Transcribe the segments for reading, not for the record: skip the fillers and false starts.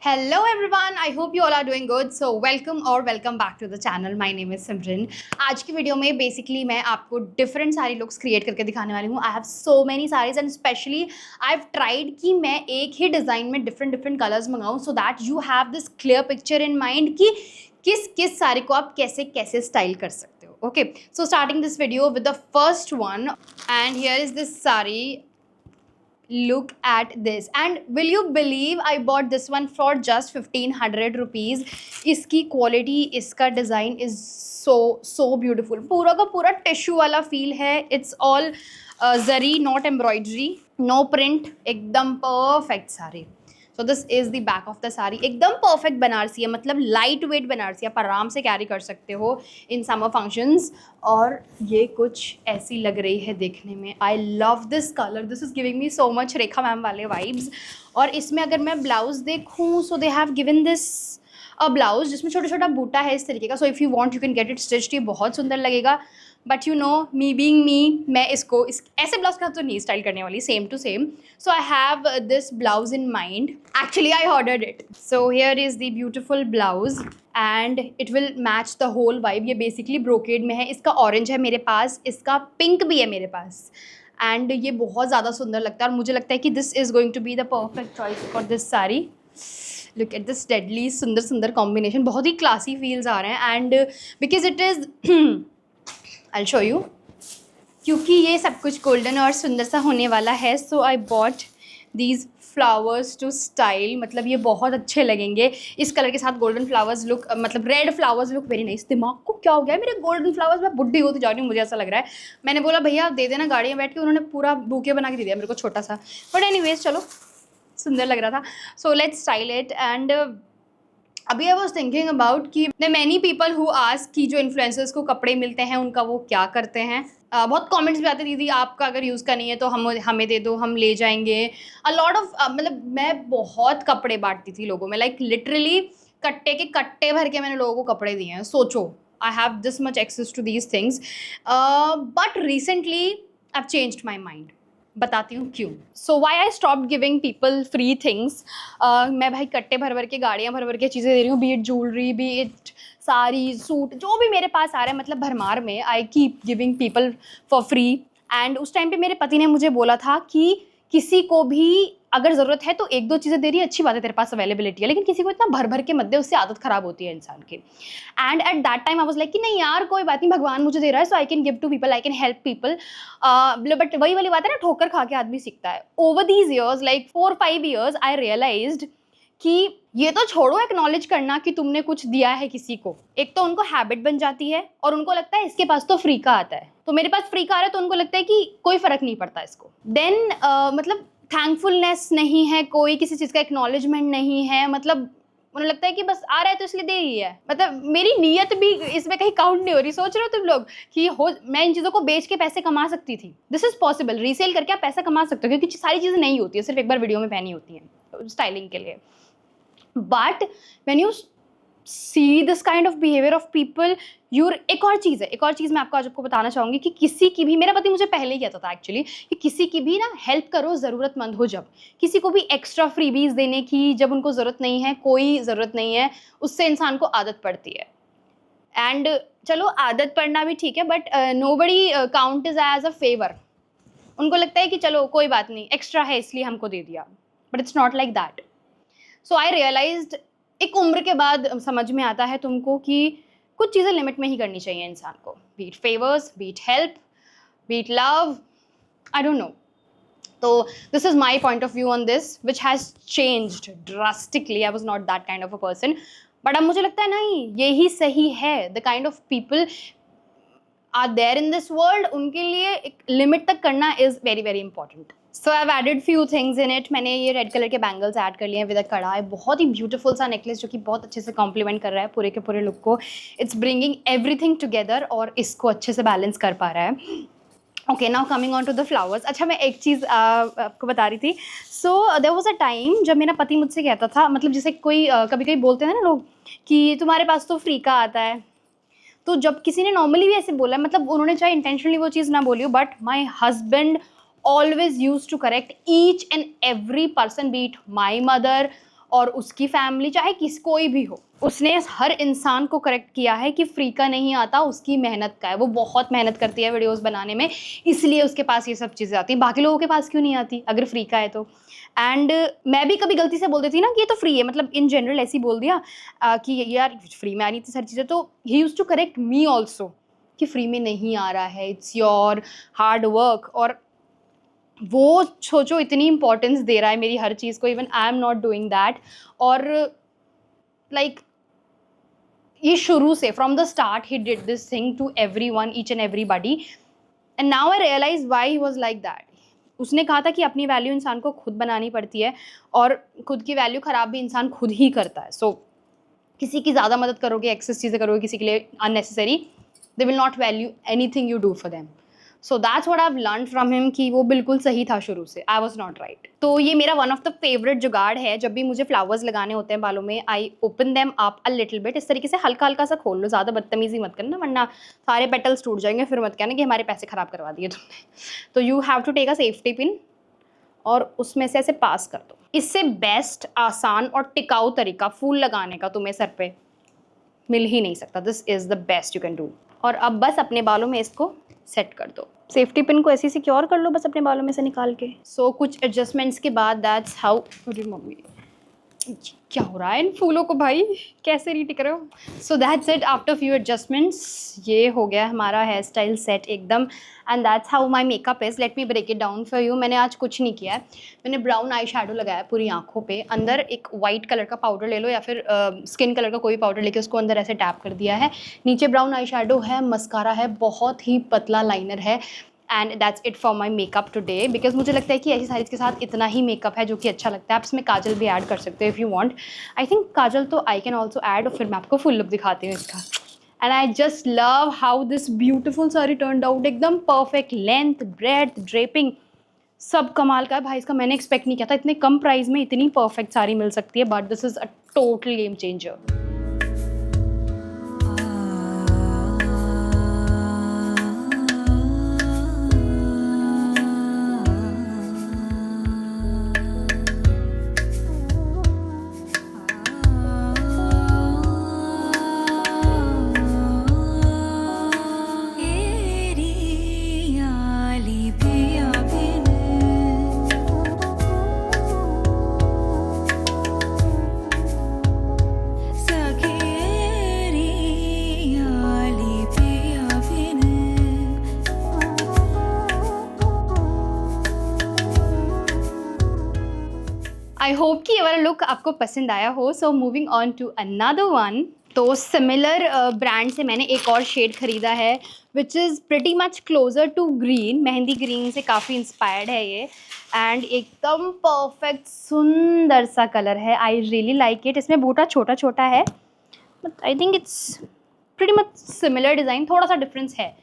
Hello everyone, I hope you all are doing good. So welcome back to the channel. My name is Simran. आज की video में basically मैं आपको different सारी looks create करके दिखाने वाली हूँ. I have so many saris and specially I have tried कि मैं एक ही डिज़ाइन में डिफरेंट कलर्स मंगाऊँ so that you have this clear picture in mind कि किस साड़ी को आप कैसे कैसे स्टाइल कर सकते हो. Okay, so starting this video with the first one and here is this sari. Look at this and will you believe I bought this one for just 1500 rupees. इसकी क्वालिटी, इसका डिज़ाइन इज़ so beautiful. पूरा का पूरा tissue वाला feel है. It's all zari, not embroidery, no print, एकदम perfect sari. So this is the back of the sari. एकदम perfect Banarasi है, मतलब लाइट वेट बनारसी, आप आराम से कैरी कर सकते हो इन समर फंक्शंस. और ये कुछ ऐसी लग रही है देखने में. I love this colour. This is giving me so much Rekha ma'am वाले वाइब्स. और इसमें अगर मैं ब्लाउज देखूँ so they have given this a blouse जिसमें छोटा छोटा बूटा है इस तरीके का. So if you want you can get it stitched. ये बहुत सुंदर लगेगा. But you know me being me, मैं इसको ऐसे ब्लाउज का तो नहीं स्टाइल करने वाली, same to same. So I have this blouse in mind. Actually I ordered it. So here is the beautiful blouse and it will match the whole vibe. ये basically brocade में है. इसका orange है मेरे पास, इसका pink भी है मेरे पास एंड ये बहुत ज़्यादा सुंदर लगता है. और मुझे लगता है कि this is going to be the perfect choice for this sari. Look at this deadly सुंदर कॉम्बिनेशन. बहुत ही क्लासी फील्स आ रहे हैं and because it is I'll show you. क्योंकि ये सब कुछ गोल्डन और सुंदर सा होने वाला है so I bought these flowers to style. मतलब ये बहुत अच्छे लगेंगे इस कलर के साथ. गोल्डन फ्लावर्स लुक, मतलब red flowers look very nice. दिमाग को क्या हो गया है मेरे गोल्डन फ्लावर्स, मैं बुढ़ी होती जा रही हूँ, मुझे ऐसा लग रहा है. मैंने बोला भैया दे देना गाड़ी में बैठ के, उन्होंने पूरा बुके बना के दे दिया मेरे को छोटा सा. बट एनीवेज चलो, सुंदर लग रहा था. So let's style it. And अभी आई वॉज थिंकिंग अबाउट कि मैनी पीपल हु आस्क कि जो इन्फ्लुएंसर्स को कपड़े मिलते हैं उनका वो क्या करते हैं. बहुत कमेंट्स भी आते, दीदी आपका अगर यूज़ का नहीं है तो हमें दे दो, हम ले जाएंगे. अ लॉट ऑफ मतलब मैं बहुत कपड़े बांटती थी लोगों में. लाइक लिटरली कट्टे के कट्टे भर के मैंने लोगों को कपड़े दिए हैं. सोचो, I have this much access to these things. But recently I have changed my mind. बताती हूँ क्यों. So why I stop giving people free things. मैं भाई कट्टे भर के, गाड़ियाँ भर के चीज़ें दे रही हूँ. B it jewellery, B it sari, suit, जो भी मेरे पास आ रहा है, मतलब भरमार में I keep giving people for free. And उस टाइम पे मेरे पति ने मुझे बोला था कि किसी को भी अगर ज़रूरत है तो एक दो चीज़ें दे रही है, अच्छी बात है, तेरे पास अवेलेबिलिटी है, लेकिन किसी को इतना भर के मत दे, उससे आदत ख़राब होती है इंसान की. And at that time I was like कि नहीं यार कोई बात नहीं, भगवान मुझे दे रहा है so I can give to people, I can help people. But वही वाली बात है ना, ठोकर खा के आदमी सीखता है. Over these years, like 4-5 years, I realized कि ये तो छोड़ो एक्नॉलेज करना कि तुमने कुछ दिया है किसी को. एक तो उनको हैबिट बन जाती है और उनको लगता है इसके पास तो फ्री का आता है, तो मेरे पास फ्री का आ रहा है, तो उनको लगता है कि कोई फ़र्क नहीं पड़ता इसको. देन मतलब थैंकफुलनेस नहीं है, कोई किसी चीज़ का एक्नॉलेजमेंट नहीं है. मतलब उन्हें लगता है कि बस आ रहा है तो इसलिए दे ही है. मतलब मेरी नीयत भी इसमें कहीं काउंट नहीं हो रही. सोच रहे हो तुम लोग कि मैं इन चीज़ों को बेच के पैसे कमा सकती थी. This is possible. रीसेल करके आप पैसा कमा सकते हो क्योंकि सारी चीज़ें नहीं होती है, सिर्फ एक बार वीडियो में पहनी होती है स्टाइलिंग के लिए. But when you see this kind of behaviour of people, एक और चीज़ मैं आपको बताना चाहूँगी कि किसी की भी, मेरा पति मुझे पहले ही कहता था एक्चुअली कि किसी की भी ना हेल्प करो ज़रूरतमंद हो. जब किसी को भी एक्स्ट्रा फ्रीबीज देने की जब उनको ज़रूरत नहीं है, कोई ज़रूरत नहीं है, उससे इंसान को आदत पड़ती है. एंड चलो आदत पड़ना भी ठीक है, but nobody count is as a favour. उनको लगता है कि चलो कोई बात नहीं, एक्स्ट्रा है इसलिए हमको दे दिया. But it's not like that. So I realized, एक उम्र के बाद समझ में आता है तुमको कि कुछ चीज़ें लिमिट में ही करनी चाहिए इंसान को. Be it favours, be it help, be it love, I don't know. तो this is my point of view on this which has changed drastically. I was not that kind of a person. But अब मुझे लगता है नहीं, यही सही है. The kind of people are there in this world, उनके लिए एक लिमिट तक करना is very very important. So I have added few things in it. मैंने ये रेड कलर के बैंगल्स ऐड कर लिए हैं विद अ कड़ा. बहुत ही ब्यूटीफुल सा नेकलेस जो कि बहुत अच्छे से कॉम्प्लीमेंट कर रहा है पूरे के पूरे लुक को. इट्स ब्रिंगिंग एवरीथिंग टुगेदर और इसको अच्छे से बैलेंस कर पा रहा है. Okay, now coming on to the flowers. अच्छा, मैं एक चीज़ आपको बता रही थी. So there was a time जब मेरा पति मुझसे कहता था, मतलब जैसे कोई कभी कभी बोलते हैं ना लोग कि तुम्हारे पास तो फ्री का आता है. तो जब किसी ने नॉर्मली भी ऐसे बोला, मतलब उन्होंने चाहे इंटेंशनली वो चीज़ ना बोली हो, but my husband always used to correct each and every person, be it my mother और उसकी फैमिली, चाहे कोई भी हो, उसने हर इंसान को करेक्ट किया है कि फ्री का नहीं आता, उसकी मेहनत का है। वो बहुत मेहनत करती है वीडियोस बनाने में, इसलिए उसके पास ये सब चीज़ें आती हैं। बाकी लोगों के पास क्यों नहीं आती अगर फ्री का है तो? एंड मैं भी कभी गलती से बोल देती ना कि ये तो फ्री है, मतलब इन जनरल ऐसे ही बोल दिया कि यार फ्री में आ रही थी सारी चीज़ें, तो ही used to correct me also कि फ्री में नहीं आ रहा है, इट्स योर हार्ड वर्क। और वो सोचो इतनी इंपॉर्टेंस दे रहा है मेरी हर चीज़ को, even I am not doing that. और लाइक ये शुरू से from the start he did this thing to everyone, each and everybody, and now I realize why he was like that. उसने कहा था कि अपनी वैल्यू इंसान को खुद बनानी पड़ती है, और खुद की वैल्यू ख़राब भी इंसान खुद ही करता है। सो किसी की ज़्यादा मदद करोगे, एक्सेस चीज़ें करोगे किसी के लिए unnecessary, they will not value anything you do for them. So that's what I have learn from him कि वो बिल्कुल सही था शुरू से, आई वॉज नॉट राइट। तो ये मेरा वन ऑफ द फेवरेट जुगाड़ है। जब भी मुझे फ्लावर्स लगाने होते हैं बालों में, I open them up a little bit, इस तरीके से हल्का हल्का सा खोल लो, ज़्यादा बदतमीजी मत करना वरना सारे पेटल्स टूट जाएंगे, फिर मत कहना कि हमारे पैसे ख़राब करवा दिए तुमने। तो you have to take a safety pin और उसमें से ऐसे पास कर दो। इससे बेस्ट, आसान और टिकाऊ तरीका फूल लगाने का तुम्हें सर पे मिल ही नहीं सकता। This is the best you can do. और अब बस अपने बालों में इसको सेट कर दो। सेफ्टी पिन को ऐसे सिक्योर कर लो बस अपने बालों में से निकाल के। सो कुछ एडजस्टमेंट्स के बाद दैट्स हाउ। अरे मम्मी क्या हो रहा है इन फूलों को भाई, कैसे नहीं टिक रहे हो? So that's it, after few adjustments ये हो गया हमारा हेयर स्टाइल सेट एकदम, and that's how my makeup is. Let me break it down for you. मैंने आज कुछ नहीं किया है, मैंने ब्राउन आई शेडो लगाया है पूरी आँखों पे। अंदर एक वाइट कलर का पाउडर ले लो या फिर स्किन कलर का कोई पाउडर लेके उसको अंदर ऐसे टैप कर दिया है। नीचे ब्राउन आई शेडो है, मस्कारा है, बहुत ही पतला लाइनर है, and that's it for my makeup today. Because मुझे लगता है कि ऐसी साइज के साथ इतना ही मेकअप है जो कि अच्छा लगता है। आप इसमें काजल भी ऐड कर सकते हो if you want. I think kajal तो आई कैन ऑल्सो ऐड, और फिर मैं आपको फुल लुक दिखाती हूँ इसका। And I just love how this beautiful sari turned out, एकदम परफेक्ट लेंथ, ब्रेड्थ, ड्रेपिंग सब कमाल का है भाई। इसका मैंने एक्सपेक्ट नहीं किया था इतने कम प्राइस में इतनी परफेक्ट साड़ी मिल सकती है, but this is a total game changer. I hope कि ये वाला लुक आपको पसंद आया हो। So moving on to another one. तो सिमिलर ब्रांड से मैंने एक और शेड ख़रीदा है which is pretty much closer to green. Mehndi green से काफ़ी इंस्पायर्ड है ये, एंड एकदम परफेक्ट सुंदर सा कलर है। आई रियली लाइक इट। इसमें बूटा छोटा छोटा है, but I think it's pretty much similar design, थोड़ा सा डिफरेंस है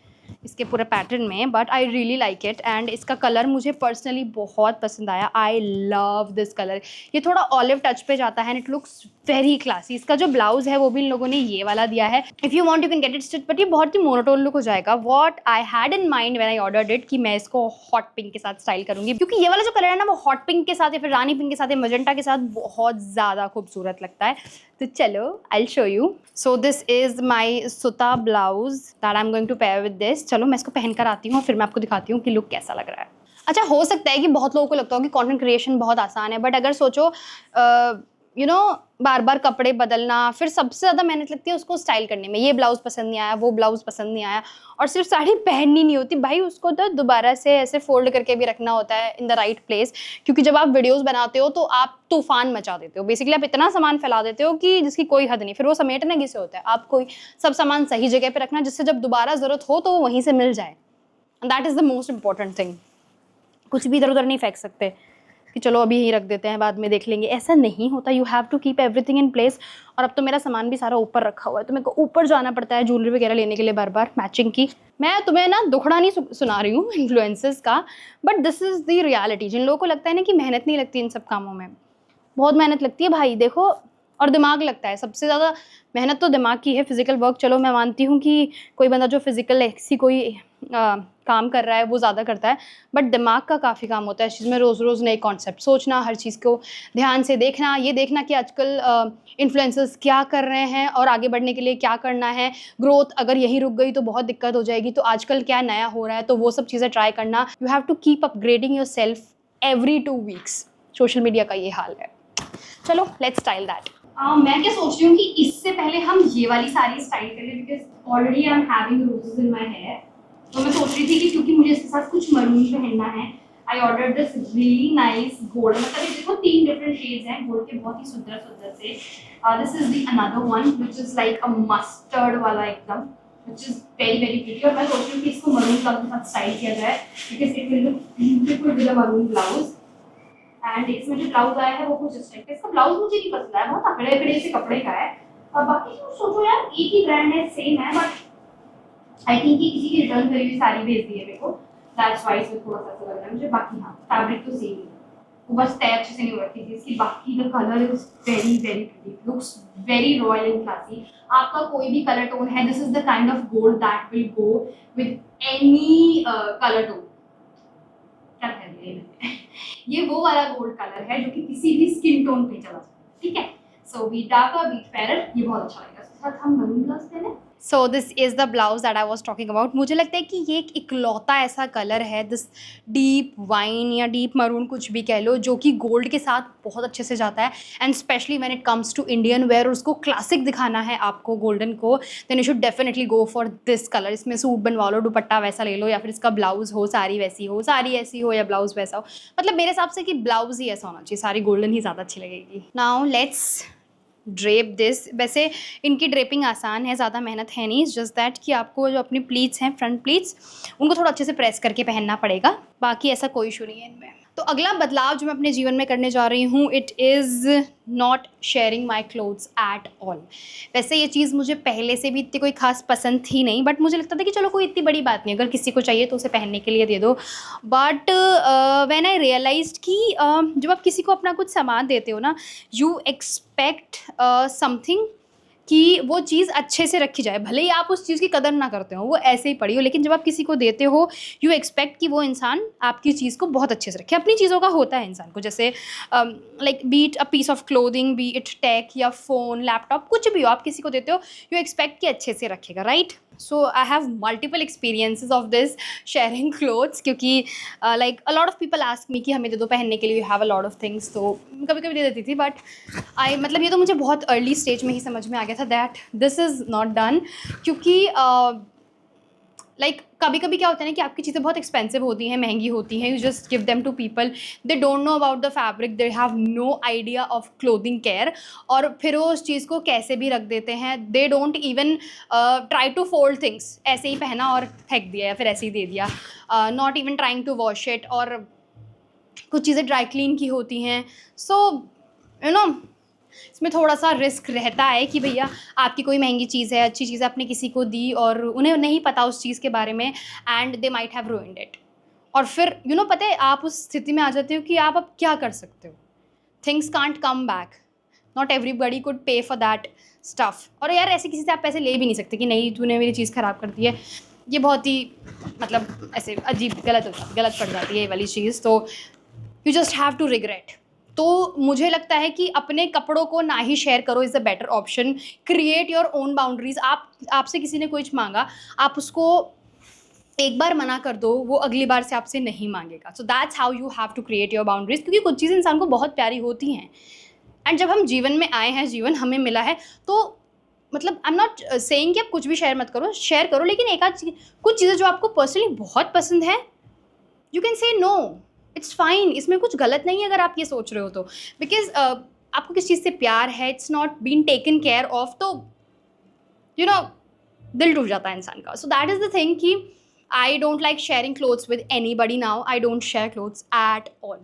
इसके पूरे पैटर्न में, but I really like it. And इसका कलर मुझे पर्सनली बहुत पसंद आया। आई लव दिस कलर। ये थोड़ा ऑलिव टच पे जाता है and it looks very classy. इसका जो ब्लाउज है वो भी इन लोगों ने ये वाला दिया है। If you want you can get it stitch, but ये बहुत ही मोनोटोन लुक हो जाएगा। What I had in mind when I ordered it कि मैं इसको हॉट पिंक के साथ स्टाइल करूँगी, क्योंकि ये वाला जो कलर है ना वो हॉट पिंक के साथ या फिर रानी पिंक के साथ या मजेंटा के साथ बहुत ज़्यादा खूबसूरत लगता है। तो चलो I will show you. So this is my Suta blouse that I am going to pair with this. चलो मैं इसको पहन कर आती हूँ, फिर मैं आपको दिखाती हूँ कि लुक कैसा लग रहा है। अच्छा, हो सकता है कि बहुत लोगों को लगता हो कि कंटेंट क्रिएशन बहुत आसान है, बट अगर सोचो यू नो बार बार कपड़े बदलना, फिर सबसे ज़्यादा मेहनत लगती है उसको स्टाइल करने में। ये ब्लाउज़ पसंद नहीं आया, वो ब्लाउज़ पसंद नहीं आया, और सिर्फ साड़ी पहननी नहीं होती भाई, उसको तो दोबारा से ऐसे फोल्ड करके भी रखना होता है इन द राइट प्लेस। क्योंकि जब आप वीडियोस बनाते हो तो आप तूफान मचा देते हो। बेसिकली आप इतना सामान फैला देते हो कि जिसकी कोई हद नहीं, फिर वो समेटने किसे होता है। आप कोई सब सामान सही जगह पर रखना, जिससे जब दोबारा ज़रूरत हो तो वो वहीं से मिल जाए। And that is the most important thing. कुछ भी इधर उधर नहीं फेंक सकते कि चलो अभी यहीं रख देते हैं बाद में देख लेंगे, ऐसा नहीं होता। You have to keep everything in place. और अब तो मेरा सामान भी सारा ऊपर रखा हुआ है, तो मेरे को ऊपर जाना पड़ता है ज्वेलरी वगैरह लेने के लिए बार बार मैचिंग की। मैं तुम्हें ना दुखड़ा नहीं सुना रही हूँ इन्फ्लुएंसर्स का, but this is the reality. जिन लोगों को लगता है ना कि मेहनत नहीं लगती इन सब कामों में, बहुत मेहनत लगती है भाई, देखो। और दिमाग लगता है, सबसे ज़्यादा मेहनत तो दिमाग की है। फिजिकल वर्क चलो मैं मानती हूँ कि कोई बंदा जो फिजिकल ऐसी कोई काम कर रहा है वो ज़्यादा करता है, बट दिमाग का काफ़ी काम होता है इस चीज़ में, रोज़ रोज़ नए कॉन्सेप्ट सोचना, हर चीज़ को ध्यान से देखना, ये देखना कि आजकल इन्फ्लुएंसर्स क्या कर रहे हैं और आगे बढ़ने के लिए क्या करना है, ग्रोथ अगर यहीं रुक गई तो बहुत दिक्कत हो जाएगी, तो आजकल क्या नया हो रहा है, तो वो सब चीज़ें ट्राई करना। You have to keep upgrading yourself every 2 weeks. Social media का ये हाल है। चलो लेट्स स्टाइल दैट। मैं क्या सोच रही हूँ कि इससे पहले हम ये वाली साड़ी स्टाइल कर लें, because already I am having roses in my hair. तो मैं सोच रही थी कि क्योंकि मुझे इसके साथ कुछ मरून पहनना है, I order this really nice gold, मतलब ये देखो 3 डिफरेंट शेड्स हैं गोल्ड के, बहुत ही सुंदर सुंदर से। This is the another one which is like a mustard वाला एकदम, which is very very pretty. और मैं सोच रही हूँ कि इसको मरून ब्लाउज के साथ स्टाइल किया जाए, because it will look beautiful with a maroon blouse. And इसमें जो ब्लाउज आया है वो कुछ इस टाइप का, इसका ब्लाउज मुझे नहीं पसंद आया, बहुत अकड़े अकड़े से कपड़े का है। और बाकी जो सोचो यार एक ही ब्रांड है, सेम है, बट आई थिंक कि किसी की रिटर्न करी हुई साड़ी भेज दी है मेरे को, दैट्स व्हाई इसमें थोड़ा सा लग रहा है मुझे। बाकी हाँ फैब्रिक तो सेम ही है, वो बस तय अच्छे से नहीं हो रखी थी इसकी। बाकी the colour is very very pretty, looks very royal and classy. आपका कोई भी कलर टोन है, this is the kind of gold that will go with any colour tone. क्या कह रही है ये वो वाला गोल्ड कलर है जो कि किसी भी स्किन टोन पे चला जाए, ठीक है। सो बी डार्कर बी फेयर, ये बहुत अच्छा लगेगा। इसके साथ हम मरून ब्लाउज पहने। सो this is the blouse that I was talking about. मुझे लगता है कि ये एक इकलौता ऐसा कलर है, दिस डीप वाइन या डीप मरून कुछ भी कह लो, जो कि गोल्ड के साथ बहुत अच्छे से जाता है। And specially when it comes to Indian wear और उसको क्लासिक दिखाना है आपको गोल्डन को, then you should definitely go for this colour. इसमें सूट बनवा लो, दुपट्टा वैसा ले लो, या फिर इसका ब्लाउज हो, साड़ी वैसी हो, साड़ी ऐसी हो या ब्लाउज वैसा हो। मतलब मेरे हिसाब से कि ब्लाउज ही ऐसा होना चाहिए, सारी गोल्डन ही ज़्यादा अच्छी लगेगी। Now let's drape this. वैसे इनकी ड्रेपिंग आसान है, ज़्यादा मेहनत है नहीं, जस्ट दैट कि आपको जो अपनी प्लीट्स हैं, फ्रंट प्लीट्स, उनको थोड़ा अच्छे से प्रेस करके पहनना पड़ेगा, बाकी ऐसा कोई इशू नहीं है इनमें। तो अगला बदलाव जो मैं अपने जीवन में करने जा रही हूँ, it is not sharing my clothes at all. वैसे ये चीज़ मुझे पहले से भी इतनी कोई खास पसंद थी नहीं, बट मुझे लगता था कि चलो कोई इतनी बड़ी बात नहीं, अगर किसी को चाहिए तो उसे पहनने के लिए दे दो। बट व्हेन आई रियलाइज्ड कि जब आप किसी को अपना कुछ सामान देते हो ना, यू एक्सपेक्ट समथिंग कि वो चीज़ अच्छे से रखी जाए, भले ही आप उस चीज़ की कदर ना करते हो, वो ऐसे ही पड़ी हो, लेकिन जब आप किसी को देते हो यू एक्सपेक्ट कि वो इंसान आपकी चीज़ को बहुत अच्छे से रखे। अपनी चीज़ों का होता है इंसान को, जैसे like be it a piece of clothing, be it tech या फ़ोन, लैपटॉप, कुछ भी हो, आप किसी को देते हो यू एक्सपेक्ट कि अच्छे से रखेगा, right. So I have multiple experiences of this sharing clothes, क्योंकि like a lot of people ask me कि हमें दे दो पहनने के लिए, you have a lot of things, तो कभी कभी दे देती थी। बट आई मतलब ये तो मुझे बहुत अर्ली स्टेज में ही समझ में आ गया था that this is not done, क्योंकि लाइक कभी कभी क्या होता है ना कि आपकी चीज़ें बहुत एक्सपेंसिव होती हैं, महंगी होती हैं, you just give them to people, they don't know about the fabric, they have no idea of clothing care, और फिर वो उस चीज़ को कैसे भी रख देते हैं, they don't even try to fold things, ऐसे ही पहना और फेंक दिया या फिर ऐसे ही दे दिया, not even trying to wash it, और कुछ चीज़ें ड्राई क्लीन की होती हैं। सो यू नो इसमें थोड़ा सा रिस्क रहता है कि भैया आपकी कोई महंगी चीज़ है, अच्छी चीज़ आपने किसी को दी और उन्हें नहीं पता उस चीज़ के बारे में, and they might have ruined it, और फिर पता है आप उस स्थिति में आ जाते हो कि आप अब क्या कर सकते हो, things can't come back, not everybody could पे फॉर दैट स्टफ़। और यार ऐसे किसी से आप पैसे ले भी नहीं सकते कि नहीं तूने मेरी चीज़ ख़राब कर दी है, ये बहुत ही मतलब ऐसे अजीब गलत पड़ जाती है ये वाली चीज़, तो you just have to regret. तो मुझे लगता है कि अपने कपड़ों को ना ही शेयर करो is the better option, create your own boundaries. आपसे किसी ने कुछ मांगा, आप उसको एक बार मना कर दो, वो अगली बार से आपसे नहीं मांगेगा। So that's how you have to create your boundaries, क्योंकि कुछ चीज़ें इंसान को बहुत प्यारी होती हैं, एंड जब हम जीवन में आए हैं, जीवन हमें मिला है, तो मतलब आई एम नॉट सेइंग कि आप कुछ भी शेयर मत करो, शेयर करो, लेकिन एक आध कुछ चीज़ें जो आपको पर्सनली बहुत पसंद है, you can say no, it's fine, इसमें कुछ गलत नहीं है अगर आप ये सोच रहे हो तो, बिकॉज आपको किस चीज़ से प्यार है, it's not been taken care of, तो दिल टूट जाता है इंसान का। So that is the thing कि I don't like sharing clothes with anybody now, I don't share clothes at all.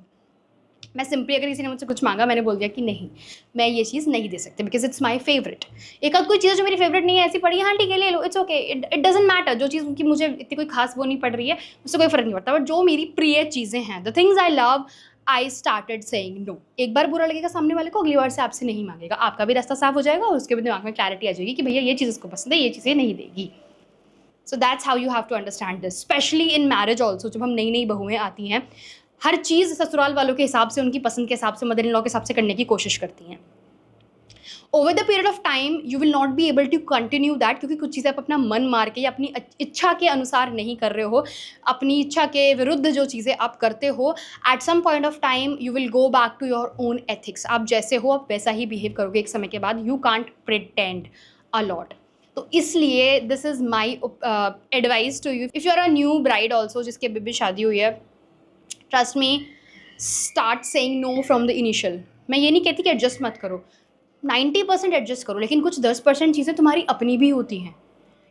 मैं सिंपली अगर किसी ने मुझसे कुछ मांगा, मैंने बोल दिया कि नहीं, मैं ये चीज़ नहीं दे सकती, बिकॉज इट्स माई फेवरेट। एक आध कोई चीज़ जो मेरी फेवरेट नहीं है, ऐसी पड़ी है, हाँ ठीक है ले लो, it's okay, it doesn't matter, जो चीज़ की मुझे इतनी कोई खास वो नहीं पड़ रही है, उससे कोई फ़र्क नहीं पड़ता, बट जो मेरी प्रिय चीज़ें हैं, the things I love, I started saying no. एक बार बुरा लगेगा सामने वाले को, अगली बार से आपसे नहीं मांगेगा, आपका भी रास्ता साफ हो जाएगा और उसके भी दिमाग में क्लैरिटी आ जाएगी कि भैया ये चीज़ उसको पसंद है, ये चीज़ें नहीं देगी। So that's how you have to understand this, specially in marriage also. जब हम नई नई बहुएँ आती हैं, हर चीज़ ससुराल वालों के हिसाब से, उनकी पसंद के हिसाब से, मदर इन लॉ के हिसाब से करने की कोशिश करती हैं। Over the period of time you will not be able to continue that, क्योंकि कुछ चीज़ें आप अपना मन मार के या अपनी इच्छा के अनुसार नहीं कर रहे हो, अपनी इच्छा के विरुद्ध जो चीज़ें आप करते हो, at some point of time you will go back to your own ethics. आप जैसे हो आप वैसा ही बिहेव करोगे एक समय के बाद। You can't pretend a lot. तो इसलिए this is my advice to you, if you are a new bride also, जिसकी अभी भी शादी हुई है, trust me, start saying no from the initial. मैं ये नहीं कहती कि एडजस्ट मत करो, 90% एडजस्ट करो, लेकिन कुछ 10% चीज़ें तुम्हारी अपनी भी होती हैं।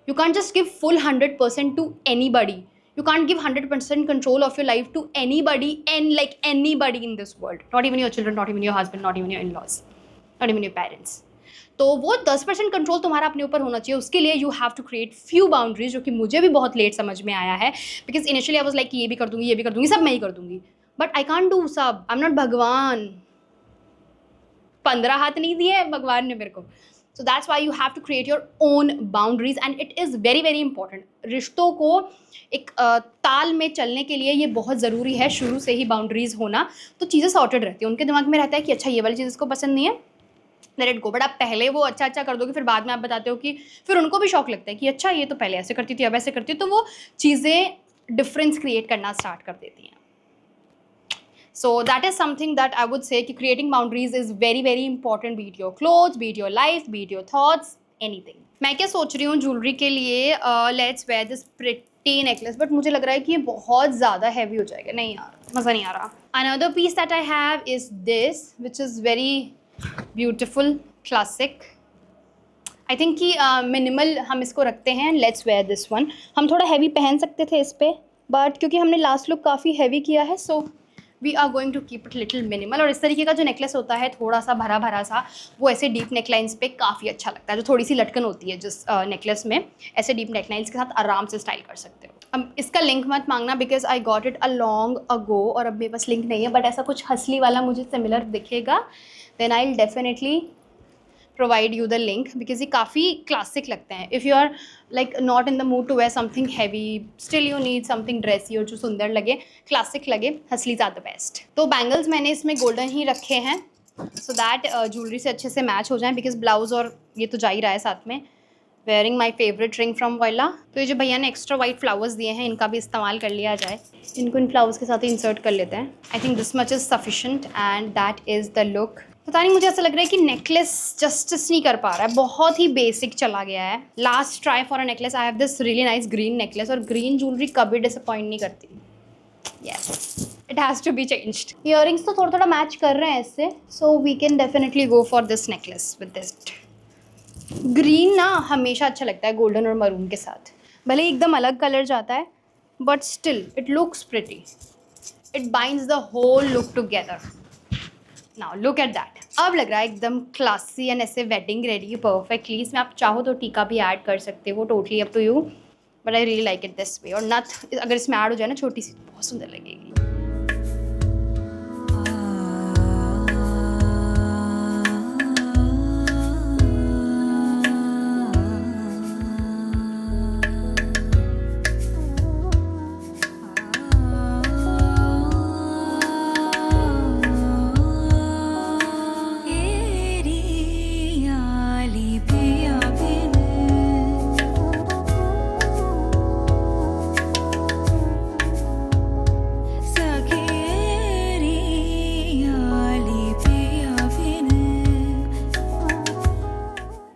You can't just give full 100% to anybody. You can't give 100% control of your life to anybody, and like anybody in this world, not even your children, not even your husband, not even your in laws, not even your parents. तो वो 10% control तुम्हारा अपने ऊपर होना चाहिए। उसके लिए you have to create few boundaries, जो कि मुझे भी बहुत लेट समझ में आया है, because initially I was like ये भी कर दूंगी, ये भी कर दूंगी, सब मैं ही कर दूंगी, बट आई कांट डू सब। आई एम नॉट भगवान, 15 हाथ नहीं दिए भगवान ने मेरे को। So that's why you have to create your own boundaries, and it is very very important. रिश्तों को एक ताल में चलने के लिए ये बहुत ज़रूरी है शुरू से ही बाउंड्रीज होना, तो चीज़ें सॉर्टेड रहती हैं। उनके दिमाग में रहता है कि अच्छा ये वाली चीज़ इसको पसंद नहीं है, लेट इट गो। बट आप पहले वो अच्छा अच्छा कर दोगे, फिर बाद में आप बताते हो कि फिर उनको भी शौक लगता है कि अच्छा ये तो पहले ऐसे करती थी, अब ऐसे करती है, तो वो चीज़ें डिफरेंस क्रिएट करना स्टार्ट कर देती हैं। So that is something that I would say कि creating boundaries is very very important, be it your clothes, be it your life, be it your thoughts, anything. मैं क्या सोच रही हूँ ज्वेलरी के लिए, let's wear this pretty necklace, but मुझे लग रहा है कि ये बहुत ज़्यादा heavy हो जाएगा। नहीं यार, मज़ा नहीं आ रहा। Another piece that I have is this, which is very beautiful, classic. I think कि minimal हम इसको रखते हैं। Let's wear this one. हम थोड़ा heavy पहन सकते थे इस पर, but क्योंकि हमने last look काफ़ी heavy किया है, so we are going to keep it little minimal. और इस तरीके का जो नेकलेस होता है थोड़ा सा भरा भरा सा, वो ऐसे डीप नेकलाइंस पे काफ़ी अच्छा लगता है। जो थोड़ी सी लटकन होती है जिस नेकलेस में, ऐसे डीप नेकलाइंस के साथ आराम से स्टाइल कर सकते हो। अब इसका लिंक मत मांगना, because I got it a long ago, और अब मेरे पास लिंक नहीं है, बट ऐसा कुछ हंसली वाला मुझे सिमिलर दिखेगा, then I will definitely provide you the link, because ये काफ़ी क्लासिक लगते हैं। If you are like not in the mood to wear something heavy, still you need something dressy और जो सुंदर लगे, क्लासिक लगे, हंसलीज आर द बेस्ट। तो बैंगल्स मैंने इसमें गोल्डन ही रखे हैं, सो दैट ज्वेलरी से अच्छे से मैच हो जाए, बिकॉज ब्लाउज और ये तो जा ही रहा है साथ में। Wearing my favourite ring from voila. तो ये जो भैया ने एक्स्ट्रा वाइट फ्लावर्स दिए हैं, इनका भी इस्तेमाल कर लिया जाए। इनको इन फ्लावर्स के साथ ही इंसर्ट कर लेते हैं। I think this much is sufficient and that is the look. पता नहीं, मुझे ऐसा लग रहा है कि नेकलेस जस्टिस नहीं कर पा रहा है, बहुत ही बेसिक चला गया है। Last try for a necklace, I have this really nice green necklace, और ग्रीन ज्वेलरी कभी डिसअपॉइंट नहीं करती। Yes, it has to be changed. Earrings तो थोड़ा थोड़ा मैच कर रहे हैं इससे, so we can definitely go for this necklace with this. Green ना हमेशा अच्छा लगता है गोल्डन और मरून के साथ, भले ही एकदम अलग कलर जाता है, but still it looks pretty, it binds the whole look together. Now look at that. अब लग रहा है एकदम क्लासी एंड ऐसे वेडिंग रेडी परफेक्टली। इसमें आप चाहो तो टीका भी ऐड कर सकते हो, totally up to you, but I really like it this way. और नथ अगर इसमें ऐड हो जाए ना छोटी सी, बहुत सुंदर लगेगी।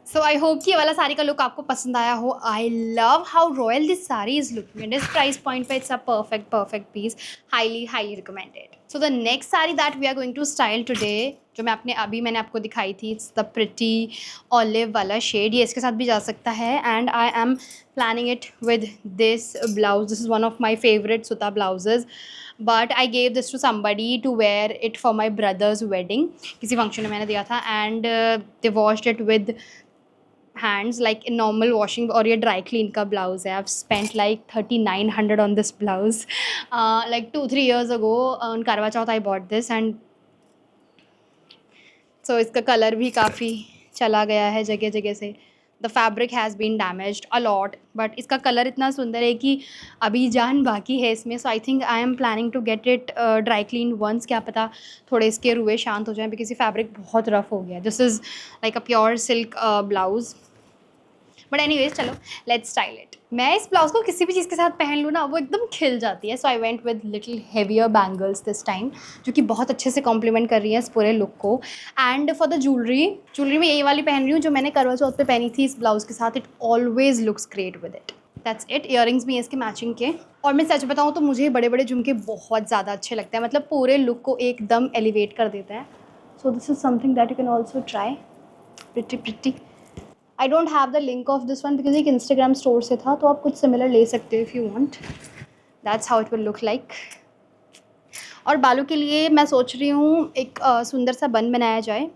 सो आई होप कि ये वाला साड़ी का लुक आपको पसंद आया हो। I love how royal this sari is looking, and इस प्राइस पॉइंट पे it's a perfect piece, highly recommended. So the next sari that we are going to style today, जो मैंने आपको दिखाई थी, इट्स द प्रिटी ऑलिव वाला शेड। ये इसके साथ भी जा सकता है, and I am planning it with this blouse. This is one of my favourite Suta blouses, but I gave this to somebody to wear it for my brother's wedding. किसी फंक्शन में मैंने दिया था, and they washed it with hands like in normal washing, और ये dry clean का blouse है। I've spent like 3900 on this blouse, like 2-3 years ago on Karwa Chauth I bought this, and so इसका कलर भी काफ़ी चला गया है जगह जगह से, the fabric has been damaged a lot, but इसका कलर इतना सुंदर है कि अभी जान बाकी है इसमें. So I think I am planning to get it dry clean once. क्या पता थोड़े इसके रुए शांत हो जाएं, बिकॉज ये फैब्रिक बहुत रफ हो गया. This is like a pure silk blouse. But anyways चलो लेट्स स्टाइल इट. मैं इस ब्लाउज को किसी भी चीज़ के साथ पहन लूँ ना वो एकदम खिल जाती है. So I went with little heavier bangles this time, जो कि बहुत अच्छे से कॉम्प्लीमेंट कर रही है इस पूरे लुक को. एंड फॉर द ज्वेलरी में यही वाली पहन रही हूँ जो मैंने करवा चौथ पे पहनी थी इस ब्लाउज के साथ. It always looks great with it. That's it. Earrings भी हैं इसके मैचिंग के. और मैं सच बताऊँ तो मुझे बड़े बड़े झुमके बहुत ज़्यादा अच्छे लगते हैं, मतलब पूरे लुक को एकदम एलिवेट कर देता है. सो this is something that you can also try. Pretty. I don't have the link of this one because एक इंस्टाग्राम स्टोर से था, तो आप कुछ सिमिलर ले सकते हो if you want. That's how it will look like. और बालों के लिए मैं सोच रही हूँ एक सुंदर सा बन बनाया जाए.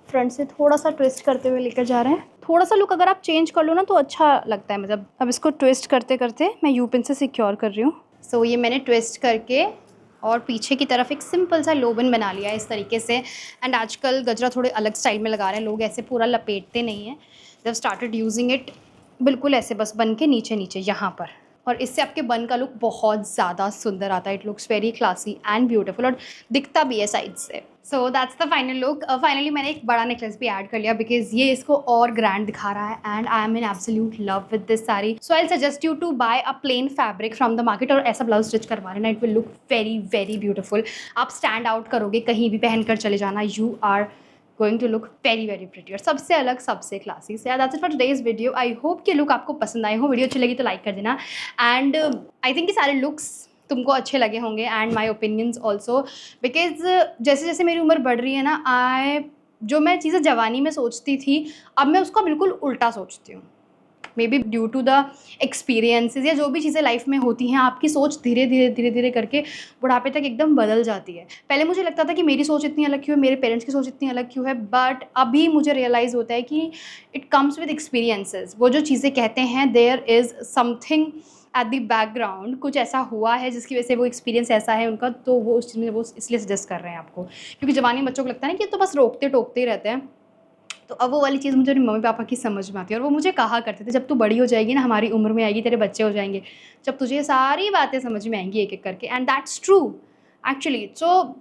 फ्रंट से थोड़ा सा ट्विस्ट करते हुए लेकर जा रहे हैं. थोड़ा सा लुक अगर आप चेंज कर लो ना तो अच्छा लगता है. मतलब अब इसको ट्विस्ट करते करते मैं यू पिन से सिक्योर कर रही हूँ. सो ये मैंने ट्विस्ट करके और पीछे की तरफ एक सिंपल सा लोबन बना लिया है इस तरीके से. एंड आजकल गजरा थोड़े अलग स्टाइल में लगा रहे हैं लोग, ऐसे पूरा लपेटते नहीं हैं. जब स्टार्टेड यूजिंग इट बिल्कुल ऐसे बस बन के नीचे नीचे यहाँ पर, और इससे आपके बन का लुक बहुत ज़्यादा सुंदर आता है. It looks very classy and beautiful और दिखता भी है साइड से. So that's the final look. Finally मैंने एक बड़ा नेकलेस भी ऐड कर लिया बिकॉज ये इसको और ग्रैंड दिखा रहा है. And I am in absolute love with this sari. So I suggest you to buy a plain fabric from the market और ऐसा ब्लाउज स्टिच करवा लेना. It will look very very beautiful. आप स्टैंड आउट करोगे, कहीं भी पहन कर चले जाना. You are going to look very very pretty और सबसे अलग सबसे classy. So that's it for today's video. I hope कि लुक आपको पसंद आए हो. वीडियो अच्छी लगी तो लाइक कर देना. एंड आई थिंक कि सारे लुक्स तुमको अच्छे लगे होंगे and my opinions also, because जैसे जैसे मेरी उम्र बढ़ रही है ना, जो मैं चीज़ें जवानी में सोचती थी अब मैं उसका बिल्कुल उल्टा सोचती हूँ. Maybe due to the experiences या जो भी चीज़ें लाइफ में होती हैं, आपकी सोच धीरे धीरे करके बुढ़ापे तक एकदम बदल जाती है. पहले मुझे लगता था कि मेरी सोच इतनी अलग क्यों है, मेरे पेरेंट्स की सोच इतनी अलग क्यों है, बट अभी मुझे रियलाइज़ होता है कि इट कम्स विद एक्सपीरियंसेस. वो जो चीज़ें कहते हैं there is something at the background, कुछ ऐसा हुआ है जिसकी वजह से वो एक्सपीरियंस ऐसा है उनका, तो वो उस चीज़ में वो इसलिए सजेस्ट कर रहे हैं आपको. क्योंकि जवानी बच्चों को लगता है ना कि तो बस रोकते टोकते ही रहते हैं. तो अब वो वाली चीज़ मुझे अपने मम्मी पापा की समझ में आती है. और वो मुझे कहा करते थे जब तू बड़ी हो जाएगी ना, हमारी उम्र में आएगी, तेरे बच्चे हो जाएंगे, जब तुझे ये सारी बातें समझ में आएंगी एक एक करके. And that's true actually. सो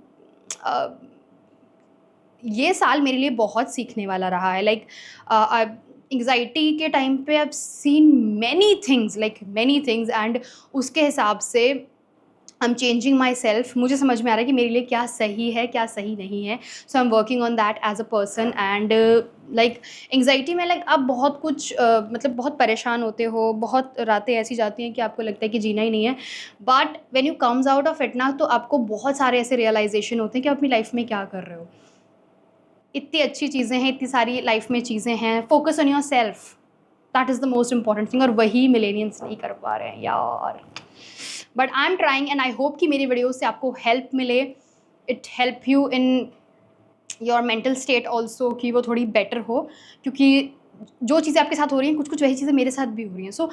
ये साल मेरे लिए बहुत सीखने वाला रहा है. लाइक एंग्जाइटी के टाइम पे I have seen many things and उसके हिसाब से I am changing my self. मुझे समझ में आ रहा है कि मेरे लिए क्या सही है क्या सही नहीं है. So I am working on that as a person. And like anxiety में लाइक आप बहुत कुछ मतलब बहुत परेशान होते हो, बहुत रातें ऐसी जाती हैं कि आपको लगता है कि जीना ही नहीं है. But when you comes out of it ना, तो आपको बहुत सारे ऐसे रियलाइजेशन होते हैं कि आप अपनी लाइफ में क्या कर रहे हो. इतनी अच्छी चीज़ें हैं, इतनी सारी लाइफ में चीज़ें हैं. Focus on your self, that is the most important thing. और वही मिलेनियंस नहीं कर पा रहे हैं यार. But I am trying and I hope कि मेरी वीडियो से आपको हेल्प मिले. It help you in your mental state also, कि वो थोड़ी बेटर हो. क्योंकि जो चीज़ें आपके साथ हो रही हैं कुछ कुछ वही चीज़ें मेरे साथ भी हो रही हैं. So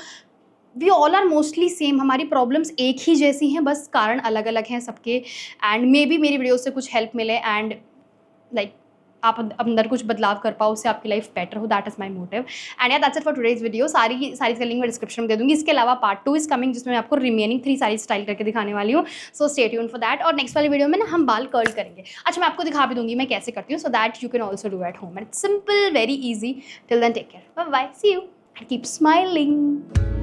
we all are mostly same. हमारी प्रॉब्लम्स एक ही जैसी हैं, बस कारण अलग अलग हैं सबके. एंड मे बी मेरी वीडियो से कुछ हेल्प मिले एंड लाइक आप अंदर कुछ बदलाव कर पाओ, उससे आपकी लाइफ बेटर हो. That is my motive. And yeah that's it for today's video. Sari इसका लिंक मैं डिस्क्रिप्शन में दे दूँगी. इसके अलावा पार्ट 2 इज कमिंग, जिसमें मैं आपको रिमेनिंग 3 सारी स्टाइल करके दिखाने वाली हूँ. So stay tuned for that. और नेक्स्ट वाली वीडियो में ना हम बाल कर्ल करेंगे. अच्छा, मैं आपको दिखा भी दूँगी मैं कैसे करती हूँ, so that you can also do at home. And it's simple, very easy. Till then take care, bye bye, see you and keep smiling.